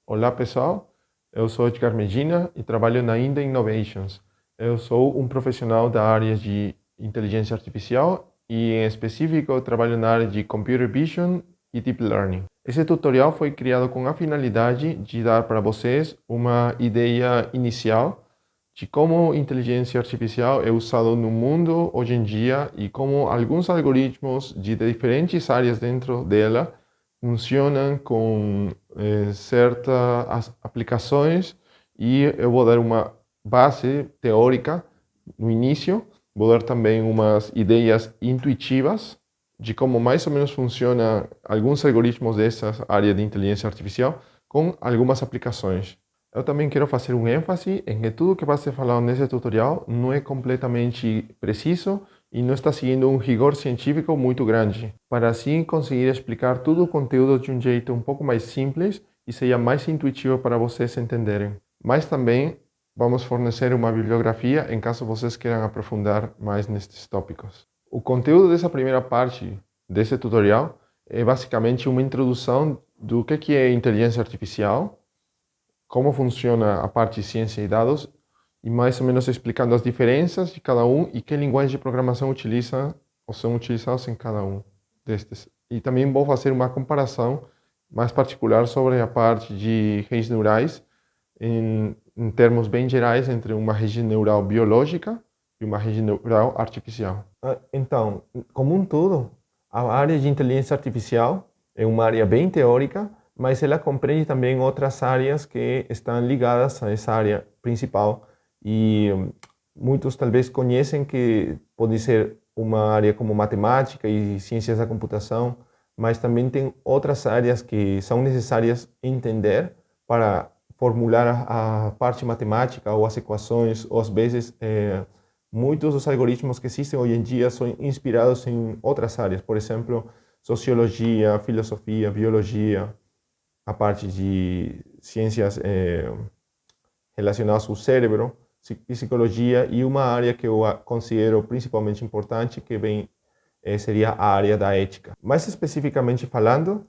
Olá pessoal, eu sou Edgar Medina e trabalho na Inda Innovations. Eu sou um profissional da área de inteligência artificial e, em específico, eu trabalho na área de Computer Vision e Deep Learning. Esse tutorial foi criado com a finalidade de dar para vocês uma ideia inicial de como inteligência artificial é usado no mundo hoje em dia e como alguns algoritmos de diferentes áreas dentro dela funcionam com certas aplicações, e eu vou dar uma base teórica no início, vou dar também umas ideias intuitivas de como mais ou menos funciona alguns algoritmos dessa área de inteligência artificial com algumas aplicações. Eu também quero fazer um ênfase em que tudo que vai ser falado nesse tutorial não é completamente preciso e não está seguindo um rigor científico muito grande, para assim conseguir explicar todo o conteúdo de um jeito um pouco mais simples e seja mais intuitivo para vocês entenderem. Mas também vamos fornecer uma bibliografia em caso vocês queiram aprofundar mais nestes tópicos. O conteúdo dessa primeira parte desse tutorial é basicamente uma introdução do que é inteligência artificial, como funciona a parte de ciência e dados, e mais ou menos explicando as diferenças de cada um e que linguagem de programação utiliza ou são utilizados em cada um destes. E também vou fazer uma comparação mais particular sobre a parte de redes neurais em termos bem gerais entre uma rede neural biológica e uma rede neural artificial. Então, como um todo, a área de inteligência artificial é uma área bem teórica, mas ela compreende também outras áreas que estão ligadas a essa área principal. E muitos talvez conhecem que pode ser uma área como matemática e ciências da computação, mas também tem outras áreas que são necessárias entender para formular a parte matemática ou as equações, ou às vezes muitos dos algoritmos que existem hoje em dia são inspirados em outras áreas, por exemplo, sociologia, filosofia, biologia, a parte de ciências relacionadas ao cérebro, psicologia, e uma área que eu considero principalmente importante, que seria a área da ética. Mais especificamente falando,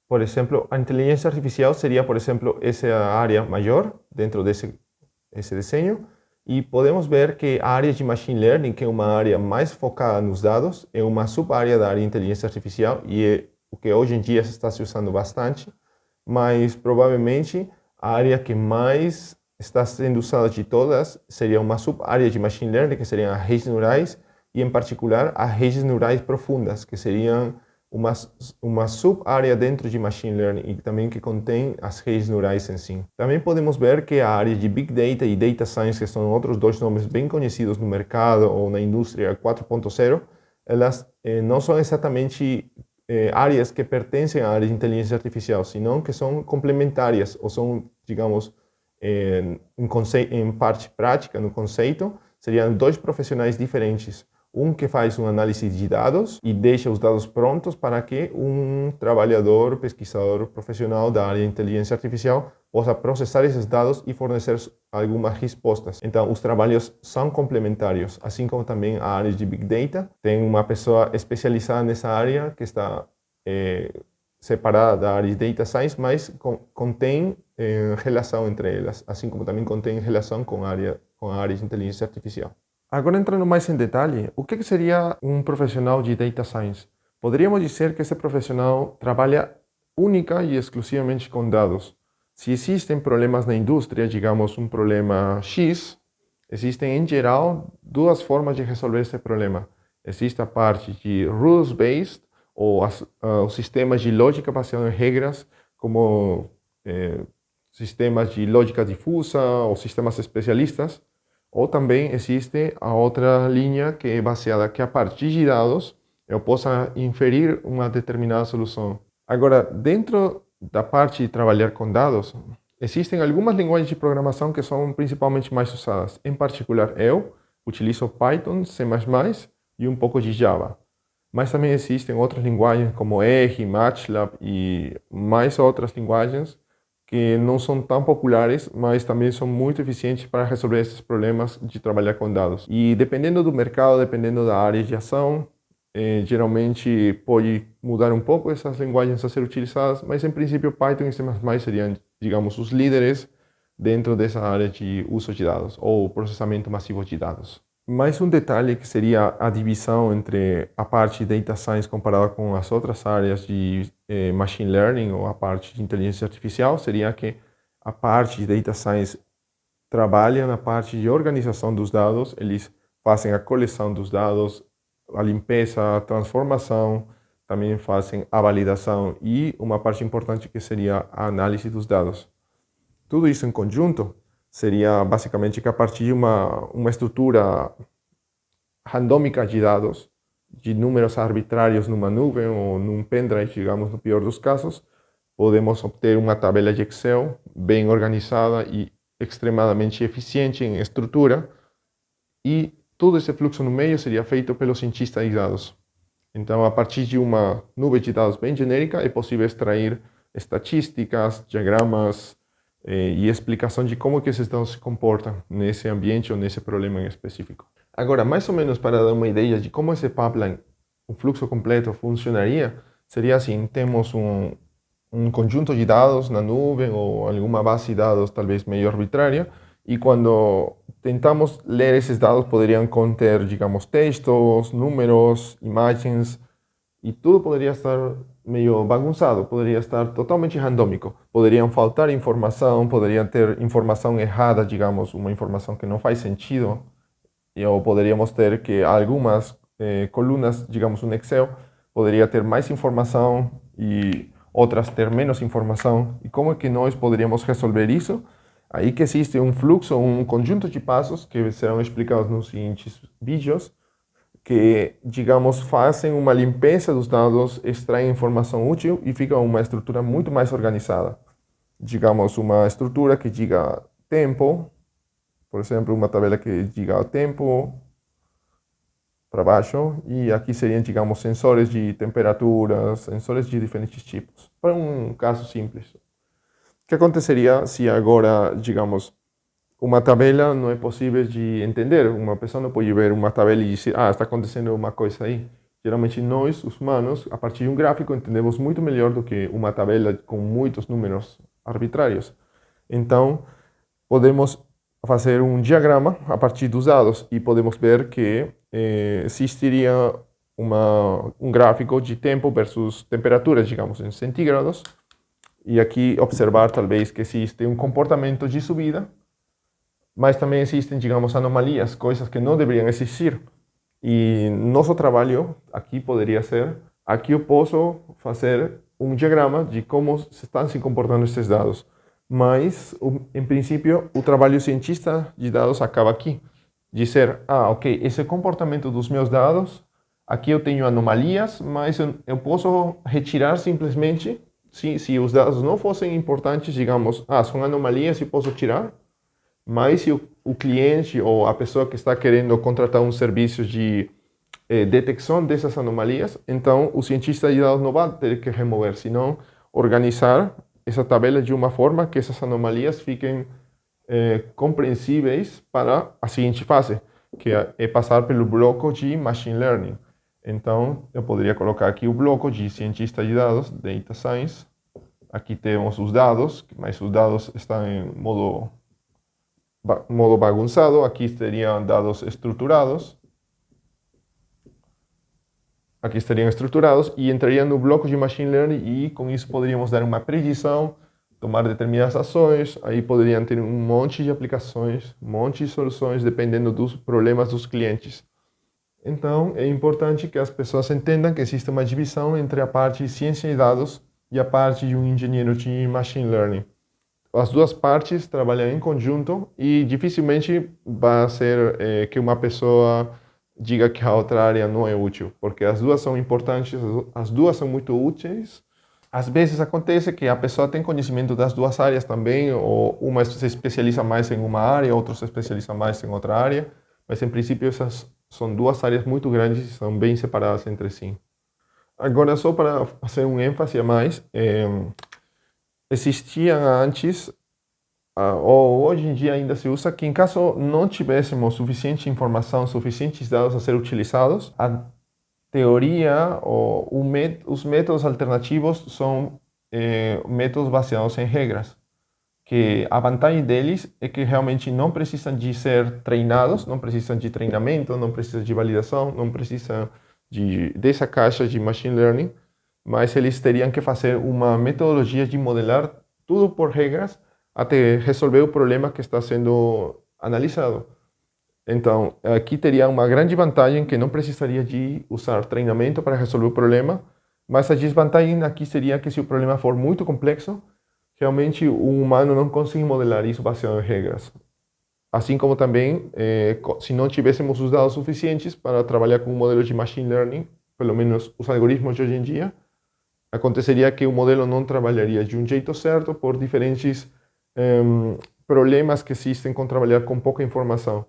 por exemplo, a inteligência artificial seria, por exemplo, essa área maior dentro desse desenho, e podemos ver que a área de Machine Learning, que é uma área mais focada nos dados, é uma sub-área da área de inteligência artificial e é o que hoje em dia está se usando bastante, mas provavelmente a área que mais está sendo usada de todas seria uma sub-área de Machine Learning, que seriam as redes neurais, e em particular as redes neurais profundas, que seriam uma sub-área dentro de Machine Learning e também que contém as redes neurais em si. Também podemos ver que a área de Big Data e Data Science, que são outros dois nomes bem conhecidos no mercado ou na indústria 4.0, elas não são exatamente áreas que pertencem à área de inteligência artificial, senão que são complementares ou são, digamos, em parte prática, no conceito, seriam dois profissionais diferentes. Um que faz uma análise de dados e deixa os dados prontos para que um trabalhador, pesquisador profissional da área de inteligência artificial possa processar esses dados e fornecer algumas respostas. Então, os trabalhos são complementários, assim como também a área de Big Data. Tem uma pessoa especializada nessa área que está separada da área de Data Science, mas contém relação entre elas, assim como também contém relação com a área de inteligência artificial. Agora, entrando mais em detalhe, o que seria um profissional de Data Science? Poderíamos dizer que esse profissional trabalha única e exclusivamente com dados. Se existem problemas na indústria, digamos um problema X, existem em geral duas formas de resolver esse problema. Existe a parte de rules-based, ou os sistemas de lógica baseados em regras, como sistemas de lógica difusa ou sistemas especialistas. Ou também existe a outra linha que é baseada que a partir de dados eu possa inferir uma determinada solução. Agora, dentro da parte de trabalhar com dados, existem algumas linguagens de programação que são principalmente mais usadas. Em particular, eu utilizo Python, C++ e um pouco de Java. Mas também existem outras linguagens como R, MATLAB e mais outras linguagens que não são tão populares, mas também são muito eficientes para resolver esses problemas de trabalhar com dados. E dependendo do mercado, dependendo da área de ação, geralmente pode mudar um pouco essas linguagens a ser utilizadas, mas em princípio Python e C++ seriam digamos, os líderes dentro dessa área de uso de dados ou processamento massivo de dados. Mais um detalhe que seria a divisão entre a parte de Data Science comparada com as outras áreas de Machine Learning ou a parte de inteligência artificial seria que a parte de Data Science trabalha na parte de organização dos dados, eles fazem a coleção dos dados, a limpeza, a transformação, também fazem a validação e uma parte importante que seria a análise dos dados. Tudo isso em conjunto seria basicamente que a partir de uma estrutura randômica de dados, de números arbitrários numa nuvem ou num pendrive, digamos, no pior dos casos, podemos obter uma tabela de Excel bem organizada e extremadamente eficiente em estrutura, e todo esse fluxo no meio seria feito pelo cientista de dados. Então, a partir de uma nuvem de dados bem genérica, é possível extrair estatísticas, diagramas e explicação de como que esses dados se comportam nesse ambiente ou nesse problema em específico. Agora, mais ou menos para dar uma ideia de como esse pipeline, o fluxo completo, funcionaria, seria assim: temos um conjunto de dados na nuvem ou alguma base de dados talvez meio arbitrária, e quando tentamos ler esses dados poderiam conter, digamos, textos, números, imagens, e tudo poderia estar meio bagunçado, poderia estar totalmente randômico. Poderiam faltar informação, poderia ter informação errada, digamos, uma informação que não faz sentido, ou poderíamos ter que algumas colunas, digamos, um Excel, poderia ter mais informação e outras ter menos informação. E como é que nós poderíamos resolver isso? Aí que existe um fluxo, um conjunto de passos que serão explicados nos seguintes vídeos, que, digamos, fazem uma limpeza dos dados, extraem informação útil e fica uma estrutura muito mais organizada. Digamos, uma estrutura que diga tempo, por exemplo, uma tabela que diga o tempo para baixo, e aqui seriam, digamos, sensores de temperaturas, sensores de diferentes tipos, para um caso simples. O que aconteceria se agora, digamos, uma tabela não é possível de entender? Uma pessoa não pode ver uma tabela e dizer, está acontecendo uma coisa aí. Geralmente nós, os humanos, a partir de um gráfico, entendemos muito melhor do que uma tabela com muitos números arbitrários. Então, podemos fazer um diagrama a partir dos dados e podemos ver que existiria um gráfico de tempo versus temperatura, digamos, em centígrados. E aqui observar talvez que existe um comportamento de subida, mas também existem, digamos, anomalias, coisas que não deveriam existir. E nosso trabalho aqui poderia ser, aqui eu posso fazer um diagrama de como estão se comportando esses dados. Mas, em princípio, o trabalho cientista de dados acaba aqui. Dizer, ok, esse comportamento dos meus dados, aqui eu tenho anomalias, mas eu posso retirar simplesmente. Se os dados não fossem importantes, digamos, são anomalias e posso tirar, mas se o cliente ou a pessoa que está querendo contratar um serviço de detecção dessas anomalias, então o cientista de dados não vai ter que remover, senão organizar essa tabela de uma forma que essas anomalias fiquem compreensíveis para a seguinte fase, que é passar pelo bloco de Machine Learning. Então, eu poderia colocar aqui o bloco de cientista de dados, Data Science. Aqui temos os dados, mas os dados estão em modo bagunçado. Aqui teriam dados estruturados. Aqui estariam estruturados e entrariam no bloco de Machine Learning, e com isso poderíamos dar uma predição, tomar determinadas ações. Aí poderiam ter um monte de aplicações, um monte de soluções, dependendo dos problemas dos clientes. Então, é importante que as pessoas entendam que existe uma divisão entre a parte de ciência de dados e a parte de um engenheiro de Machine Learning. As duas partes trabalham em conjunto e dificilmente vai ser que uma pessoa diga que a outra área não é útil, porque as duas são importantes, as duas são muito úteis. Às vezes acontece que a pessoa tem conhecimento das duas áreas também, ou uma se especializa mais em uma área, outra se especializa mais em outra área, mas em princípio essas são duas áreas muito grandes e são bem separadas entre si. Agora, só para fazer um ênfase a mais, existia antes, ou hoje em dia ainda se usa, que em caso não tivéssemos suficiente informação, suficientes dados a ser utilizados, a teoria ou os métodos alternativos são métodos baseados em regras. que a vantagem deles é que realmente não precisam de ser treinados, não precisam de treinamento, não precisam de validação, não precisam dessa caixa de machine learning, mas eles teriam que fazer uma metodologia de modelar tudo por regras até resolver o problema que está sendo analisado. Então, aqui teria uma grande vantagem que não precisaria de usar treinamento para resolver o problema, mas a desvantagem aqui seria que se o problema for muito complexo, realmente o humano não consegue modelar isso baseado em regras. Assim como também, se não tivéssemos os dados suficientes para trabalhar com um modelo de machine learning, pelo menos os algoritmos de hoje em dia, aconteceria que o modelo não trabalharia de um jeito certo por diferentes problemas que existem com trabalhar com pouca informação,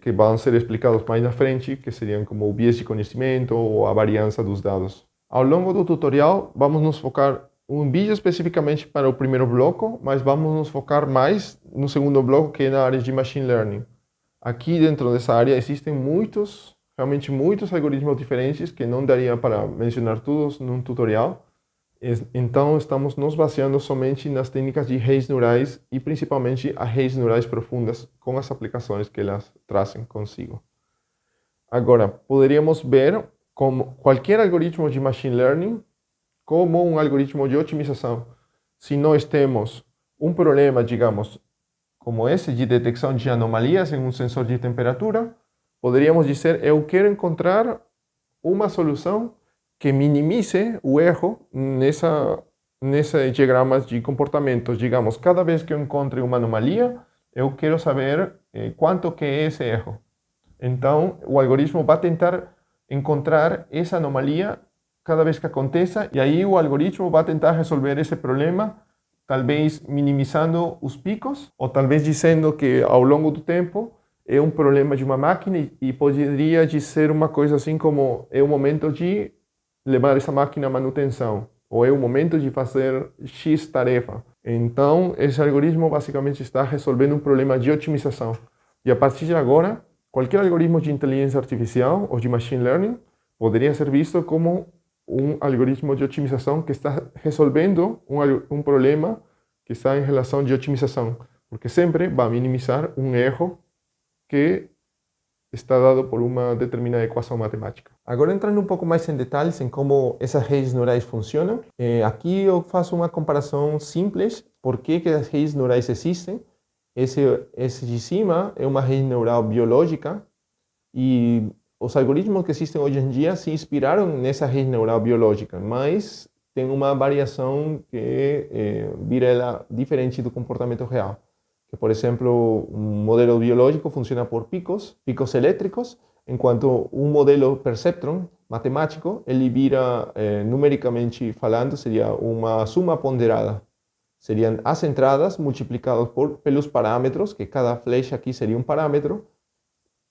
que vão ser explicados mais na frente, que seriam como o viés de conhecimento ou a variância dos dados. Ao longo do tutorial, vamos nos focar um vídeo especificamente para o primeiro bloco, mas vamos nos focar mais no segundo bloco, que é na área de Machine Learning. Aqui dentro dessa área existem realmente muitos algoritmos diferentes que não daria para mencionar todos num tutorial. Então estamos nos baseando somente nas técnicas de redes neurais e principalmente as redes neurais profundas com as aplicações que elas trazem consigo. Agora, poderíamos ver como qualquer algoritmo de Machine Learning como um algoritmo de otimização. Se nós temos um problema, digamos, como esse de detecção de anomalias em um sensor de temperatura, poderíamos dizer, eu quero encontrar uma solução que minimize o erro nesse diagrama de comportamentos. Digamos, cada vez que eu encontre uma anomalia, eu quero saber quanto que é esse erro. Então, o algoritmo vai tentar encontrar essa anomalia cada vez que aconteça, e aí o algoritmo vai tentar resolver esse problema, talvez minimizando os picos, ou talvez dizendo que ao longo do tempo é um problema de uma máquina e poderia ser uma coisa assim como é o momento de levar essa máquina à manutenção, ou é o momento de fazer X tarefa. Então, esse algoritmo basicamente está resolvendo um problema de otimização. E a partir de agora, qualquer algoritmo de inteligência artificial ou de machine learning poderia ser visto como um algoritmo de otimização que está resolvendo um problema que está em relação de otimização, porque sempre vai minimizar um erro que está dado por uma determinada equação matemática. Agora, entrando um pouco mais em detalhes em como essas redes neurais funcionam, aqui eu faço uma comparação simples, por que as redes neurais existem. Esse de cima é uma rede neural biológica e os algoritmos que existem hoje em dia se inspiraram nessa rede neural biológica, mas tem uma variação que vira ela diferente do comportamento real. Que, por exemplo, um modelo biológico funciona por picos elétricos, enquanto um modelo perceptron matemático, ele vira, numericamente falando, seria uma suma ponderada. Seriam as entradas multiplicadas pelos parâmetros, que cada flecha aqui seria um parâmetro,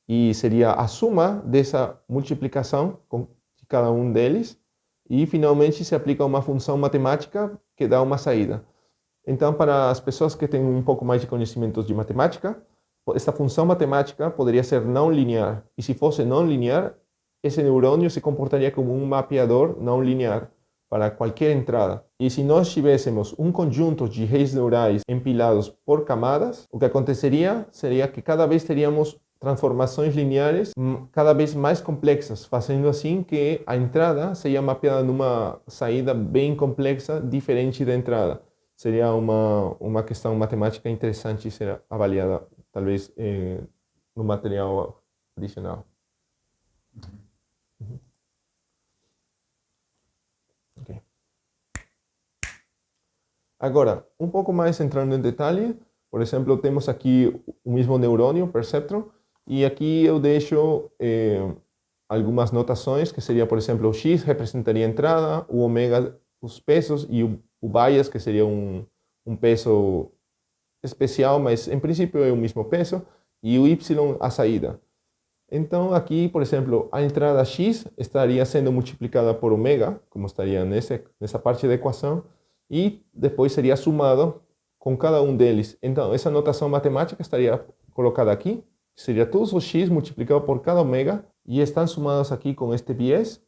e seria a suma dessa multiplicação de cada um deles, e finalmente se aplica uma função matemática que dá uma saída. Então, para as pessoas que têm um pouco mais de conhecimentos de matemática, esta função matemática poderia ser não linear, e se fosse não linear, esse neurônio se comportaria como um mapeador não linear para qualquer entrada. E se nós tivéssemos um conjunto de redes neurais empilados por camadas, o que aconteceria seria que cada vez teríamos transformações lineares cada vez mais complexas, fazendo assim que a entrada seja mapeada numa saída bem complexa, diferente da entrada. Seria uma questão matemática interessante ser avaliada, talvez, no material adicional. Uhum. Okay. Agora, um pouco mais entrando em detalhe, por exemplo, temos aqui o mesmo neurônio, perceptron, e aqui eu deixo algumas notações, que seria, por exemplo, o X representaria a entrada, o ômega os pesos e o bias, que seria um peso especial, mas em princípio é o mesmo peso, e o Y a saída. Então aqui, por exemplo, a entrada X estaria sendo multiplicada por ômega, como estaria nessa parte da equação, e depois seria somado com cada um deles. Então essa notação matemática estaria colocada aqui, seria todos os X multiplicado por cada ômega, e estão somados aqui com este viés,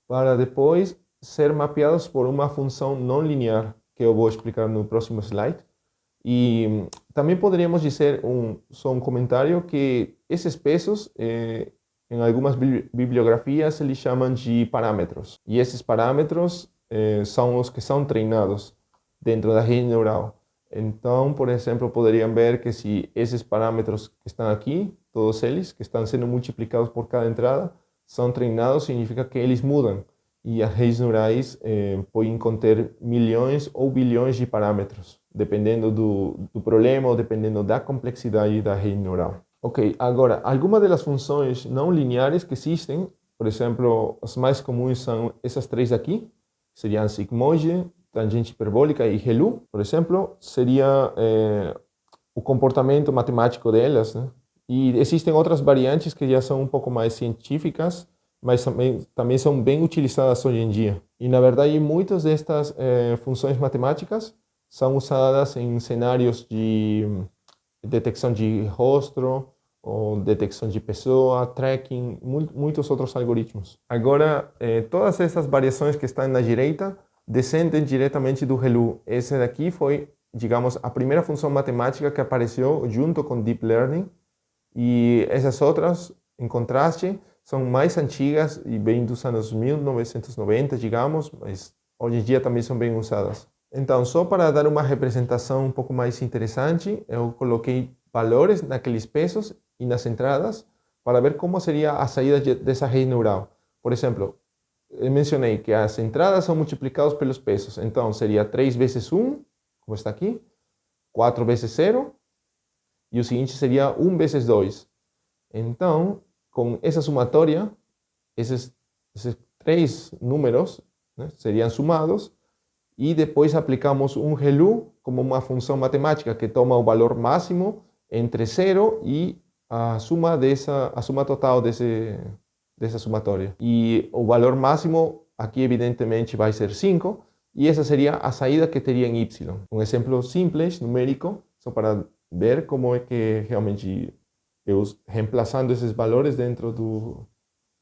para depois ser mapeados por uma função não linear, que eu vou explicar no próximo slide. E também poderíamos dizer, só um comentário, que esses pesos, em algumas bibliografias, eles chamam de parâmetros. E esses parâmetros são os que são treinados dentro da rede neural. Então, por exemplo, poderiam ver que se esses parâmetros que estão aqui, todos eles, que estão sendo multiplicados por cada entrada, são treinados, significa que eles mudam. E as redes neurais podem conter milhões ou bilhões de parâmetros, dependendo do problema ou dependendo da complexidade da rede neural. Ok, agora, algumas das funções não lineares que existem, por exemplo, as mais comuns são essas três aqui, seriam sigmoide, tangente hiperbólica e ReLU, por exemplo, seria o comportamento matemático delas, né? E existem outras variantes que já são um pouco mais científicas, mas também são bem utilizadas hoje em dia. E, na verdade, muitas destas funções matemáticas são usadas em cenários de detecção de rosto, ou detecção de pessoa, tracking, muitos outros algoritmos. Agora, todas essas variações que estão na direita descendem diretamente do ReLU. Essa daqui foi, digamos, a primeira função matemática que apareceu junto com Deep Learning, e essas outras, em contraste, são mais antigas e vêm dos anos 1990, digamos, mas hoje em dia também são bem usadas. Então, só para dar uma representação um pouco mais interessante, eu coloquei valores naqueles pesos e nas entradas para ver como seria a saída dessa rede neural. Por exemplo, eu mencionei que as entradas são multiplicadas pelos pesos, então seria 3 vezes 1, como está aqui, 4 vezes 0, e o seguinte seria 1 vezes 2. Então, com essa somatória, esses três números, né, seriam somados, e depois aplicamos um ReLU como uma função matemática que toma o valor máximo entre 0 e a suma total dessa somatória. E o valor máximo aqui evidentemente vai ser 5, e essa seria a saída que teria em Y. Um exemplo simples, numérico, só para ver como é que realmente eu reemplaçando esses valores dentro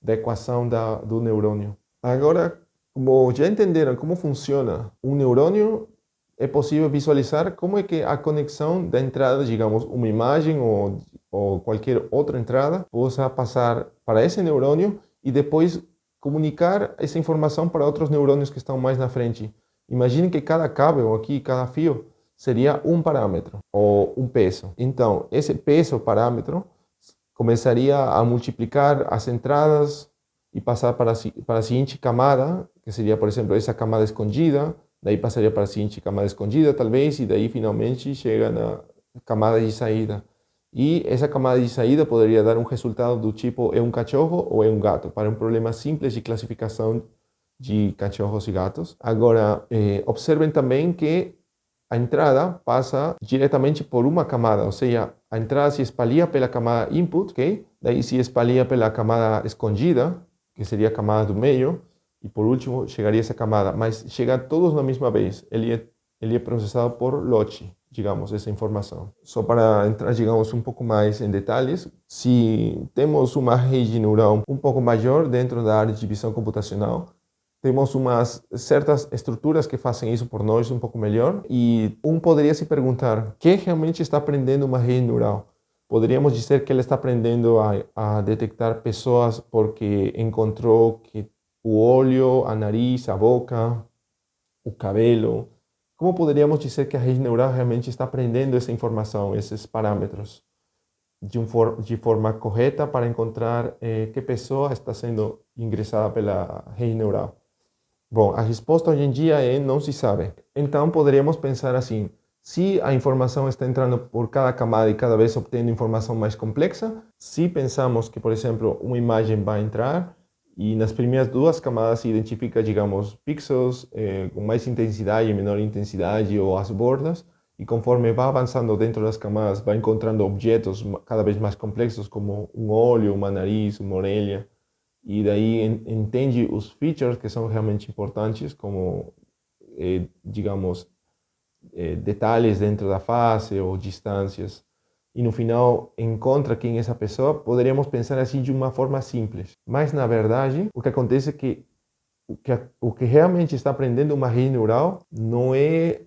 da equação do neurônio. Agora, como já entenderam como funciona um neurônio, é possível visualizar como é que a conexão da entrada, digamos, uma imagem ou qualquer outra entrada, possa passar para esse neurônio e depois comunicar essa informação para outros neurônios que estão mais na frente. Imagine que cada cabo aqui, cada fio, seria um parâmetro ou um peso. Então, esse peso, parâmetro, começaria a multiplicar as entradas e passar para a seguinte camada, que seria, por exemplo, essa camada escondida, daí passaria para a seguinte camada escondida, talvez, e daí finalmente chega na camada de saída. E essa camada de saída poderia dar um resultado do tipo é um cachorro ou é um gato, para um problema simples de classificação de cachorros e gatos. Agora, observem também que a entrada passa diretamente por uma camada, ou seja, a entrada se espalha pela camada input, okay? Daí se espalha pela camada escondida, que seria a camada do meio, e por último chegaria essa camada, mas chega todos na mesma vez. Ele é processado por lote, digamos, essa informação. Só para entrar, digamos, um pouco mais em detalhes, se temos uma rede neural um pouco maior dentro da área de visão computacional, temos umas certas estruturas que fazem isso por nós um pouco melhor, e poderia se perguntar, quem realmente está aprendendo uma rede neural? Poderíamos dizer que ela está aprendendo a detectar pessoas porque encontrou que o olho, a nariz, a boca, o cabelo. Como poderíamos dizer que a rede neural realmente está aprendendo essa informação, esses parâmetros, de forma correta para encontrar que pessoa está sendo ingressada pela rede neural? Bom, a resposta hoje em dia é não se sabe. Então poderíamos pensar assim, se a informação está entrando por cada camada e cada vez obtendo informação mais complexa, se pensamos que, por exemplo, uma imagem vai entrar e nas primeiras duas camadas se identifica, digamos, pixels com mais intensidade e menor intensidade ou as bordas, e conforme vai avançando dentro das camadas, vai encontrando objetos cada vez mais complexos como um olho, uma nariz, uma orelha, e daí entende os features que são realmente importantes, como, digamos, detalhes dentro da face ou distâncias, e no final encontra quem é essa pessoa. Poderíamos pensar assim de uma forma simples, mas na verdade o que acontece é que o que realmente está aprendendo uma rede neural não é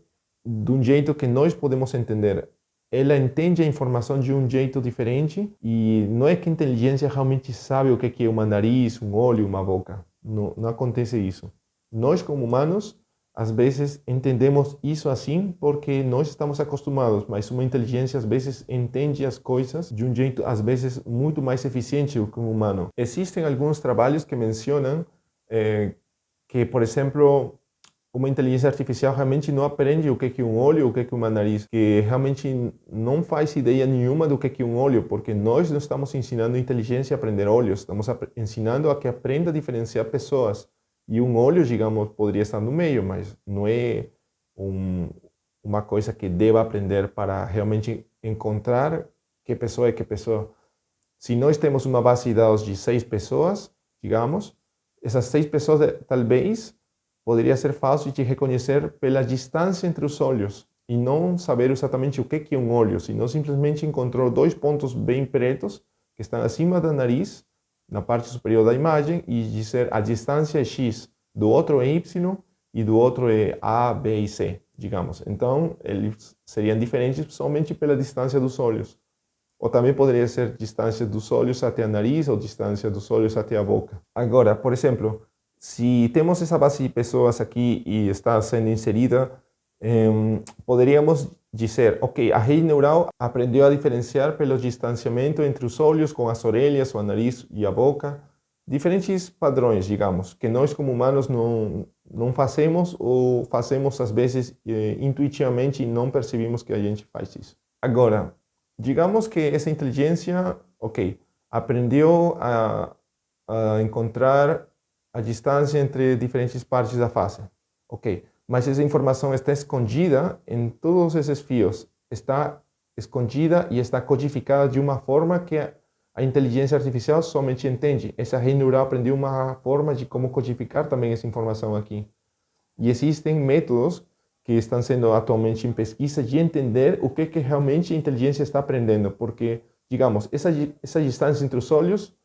de um jeito que nós podemos entender. Ela entende a informação de um jeito diferente e não é que a inteligência realmente sabe o que é uma nariz, um olho, uma boca. Não, não acontece isso. Nós, como humanos, às vezes entendemos isso assim porque nós estamos acostumados, mas uma inteligência às vezes entende as coisas de um jeito, às vezes, muito mais eficiente do que um humano. Existem alguns trabalhos que mencionam que, por exemplo, uma inteligência artificial realmente não aprende o que é um olho, o que é uma nariz, que realmente não faz ideia nenhuma do que é um olho, porque nós não estamos ensinando a inteligência a aprender olhos, estamos ensinando a que aprenda a diferenciar pessoas. E um olho, digamos, poderia estar no meio, mas não é uma coisa que deva aprender para realmente encontrar que pessoa é que pessoa. Se nós temos uma base de dados de 6 pessoas, digamos, essas 6 pessoas talvez poderia ser fácil de reconhecer pela distância entre os olhos e não saber exatamente o que é um olho, senão simplesmente encontrou 2 pontos bem pretos que estão acima da nariz, na parte superior da imagem, e dizer a distância é X, do outro é Y e do outro é A, B e C, digamos. Então, eles seriam diferentes somente pela distância dos olhos. Ou também poderia ser distância dos olhos até a nariz ou distância dos olhos até a boca. Agora, por exemplo, se temos essa base de pessoas aqui e está sendo inserida, poderíamos dizer, ok, a rede neural aprendeu a diferenciar pelo distanciamento entre os olhos com as orelhas, o nariz e a boca, diferentes padrões, digamos, que nós como humanos não fazemos ou fazemos às vezes intuitivamente e não percebemos que a gente faz isso. Agora, digamos que essa inteligência, ok, aprendeu a encontrar a distância entre diferentes partes da face. Ok, mas essa informação está escondida em todos esses fios. Está escondida e está codificada de uma forma que a inteligência artificial somente entende. Essa rede neural aprendeu uma forma de como codificar também essa informação aqui. E existem métodos que estão sendo atualmente em pesquisa de entender o que realmente a inteligência está aprendendo. Porque, digamos, essa distância entre os olhos,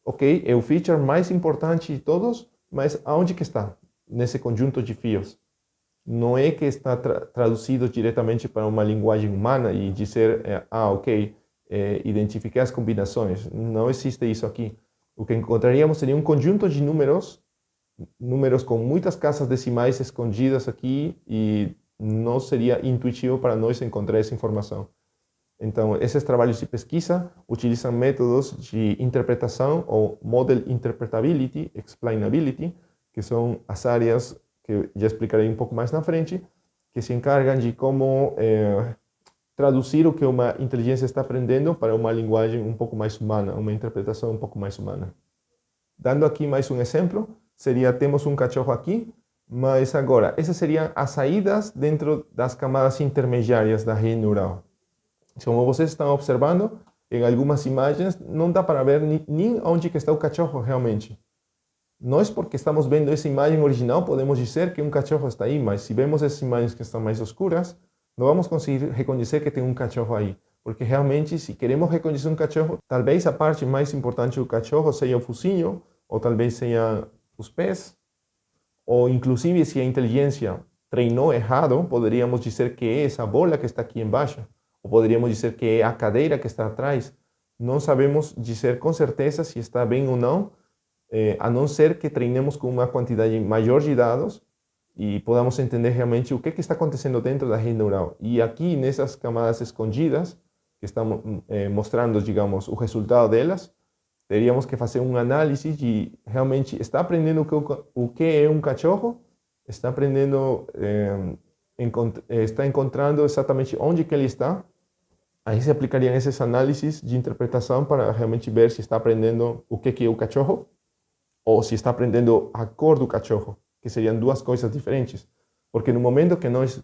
ok, é o feature mais importante de todos, mas aonde que está? Nesse conjunto de fios. Não é que está traduzido diretamente para uma linguagem humana e dizer, ok, identificar as combinações. Não existe isso aqui. O que encontraríamos seria um conjunto de números com muitas casas decimais escondidas aqui e não seria intuitivo para nós encontrar essa informação. Então, esses trabalhos de pesquisa utilizam métodos de interpretação ou Model Interpretability, Explainability, que são as áreas que já explicarei um pouco mais na frente, que se encargam de como traduzir o que uma inteligência está aprendendo para uma linguagem um pouco mais humana, uma interpretação um pouco mais humana. Dando aqui mais um exemplo, temos um cachorro aqui, mas agora, essas seriam as saídas dentro das camadas intermediárias da rede neural. Como vocês estão observando, em algumas imagens não dá para ver nem onde que está o cachorro realmente. Nós, porque estamos vendo essa imagem original, podemos dizer que um cachorro está aí, mas se vemos essas imagens que estão mais escuras, não vamos conseguir reconhecer que tem um cachorro aí. Porque realmente, se queremos reconhecer um cachorro, talvez a parte mais importante do cachorro seja o focinho, ou talvez seja os pés, ou inclusive se a inteligência treinou errado, poderíamos dizer que é essa bola que está aqui embaixo. Ou poderíamos dizer que é a cadeira que está atrás. Não sabemos dizer com certeza se está bem ou não, a não ser que treinemos com uma quantidade maior de dados e podamos entender realmente o que está acontecendo dentro da rede neural. E aqui, nessas camadas escondidas, que estamos mostrando, digamos, o resultado delas, teríamos que fazer um análise de realmente está aprendendo o que é um cachorro, está aprendendo, está encontrando exatamente onde que ele está. Aí se aplicariam esses análises de interpretação para realmente ver se está aprendendo o que é o cachorro ou se está aprendendo a cor do cachorro, que seriam duas coisas diferentes. Porque no momento que nós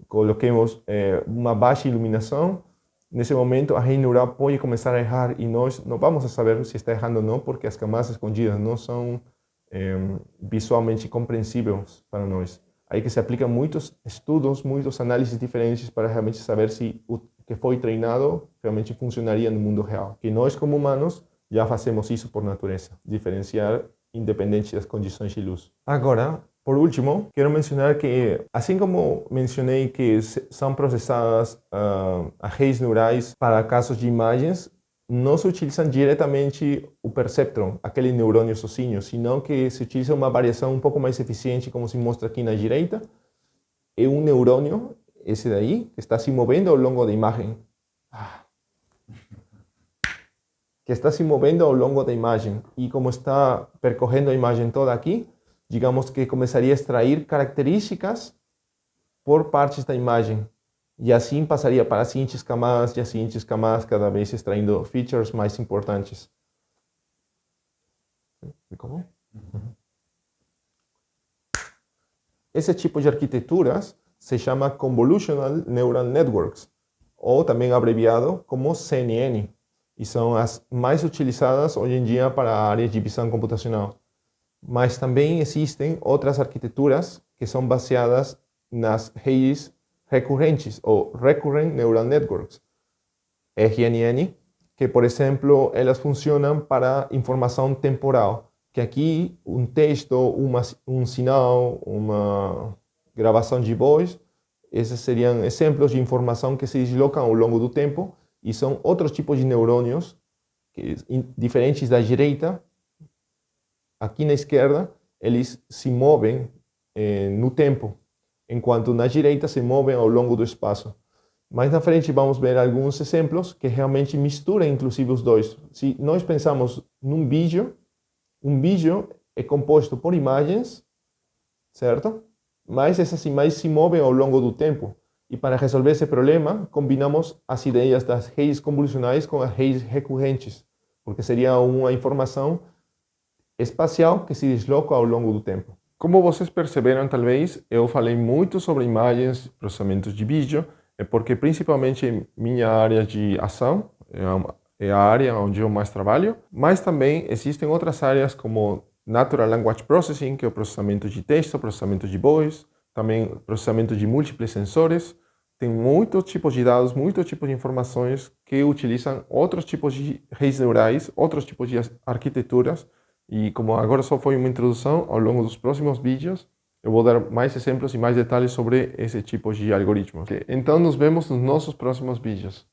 coloquemos uma baixa iluminação, nesse momento a rede neural pode começar a errar e nós não vamos saber se está errando ou não, porque as camadas escondidas não são visualmente compreensíveis para nós. Aí que se aplicam muitos estudos, muitas análises diferentes para realmente saber se o que foi treinado realmente funcionaria no mundo real. Que nós, como humanos, já fazemos isso por natureza, diferenciar independente das condições de luz. Agora, Por último, quero mencionar que, assim como mencionei que são processadas redes neurais para casos de imagens, não se utilizam diretamente o perceptron, aquele neurônio sozinho, senão que se utiliza uma variação um pouco mais eficiente, como se mostra aqui na direita. É um neurônio, esse daí, que está se movendo ao longo da imagem. Que está se movendo ao longo da imagem. E como está percorrendo a imagem toda aqui, digamos que começaria a extrair características por partes da imagem. E assim passaria para as seguintes camadas e as seguintes camadas, cada vez extraindo features mais importantes. Ficou bom? Esse tipo de arquiteturas se chama Convolutional Neural Networks, ou também abreviado como CNN, e são as mais utilizadas hoje em dia para áreas de visão computacional. Mas também existem outras arquiteturas que são baseadas nas redes recorrentes, ou Recurrent Neural Networks, RNN, que, por exemplo, elas funcionam para informação temporal, que aqui um texto, um sinal, uma gravação de voz, esses seriam exemplos de informação que se deslocam ao longo do tempo e são outros tipos de neurônios diferentes da direita. Aqui na esquerda, eles se movem no tempo, enquanto na direita se movem ao longo do espaço. Mais na frente vamos ver alguns exemplos que realmente misturam inclusive os dois. Se nós pensamos num vídeo, um vídeo é composto por imagens, certo? Mas essas imagens se movem ao longo do tempo. E para resolver esse problema, combinamos as ideias das redes convolucionais com as redes recorrentes, porque seria uma informação espacial que se desloca ao longo do tempo. Como vocês perceberam, talvez, eu falei muito sobre imagens, processamentos de vídeo, porque principalmente minha área de ação é a área onde eu mais trabalho, mas também existem outras áreas como Natural Language Processing, que é o processamento de texto, processamento de voz, também processamento de múltiplos sensores. Tem muitos tipos de dados, muitos tipos de informações que utilizam outros tipos de redes neurais, outros tipos de arquiteturas. E como agora só foi uma introdução, ao longo dos próximos vídeos eu vou dar mais exemplos e mais detalhes sobre esse tipo de algoritmos. Então nos vemos nos nossos próximos vídeos.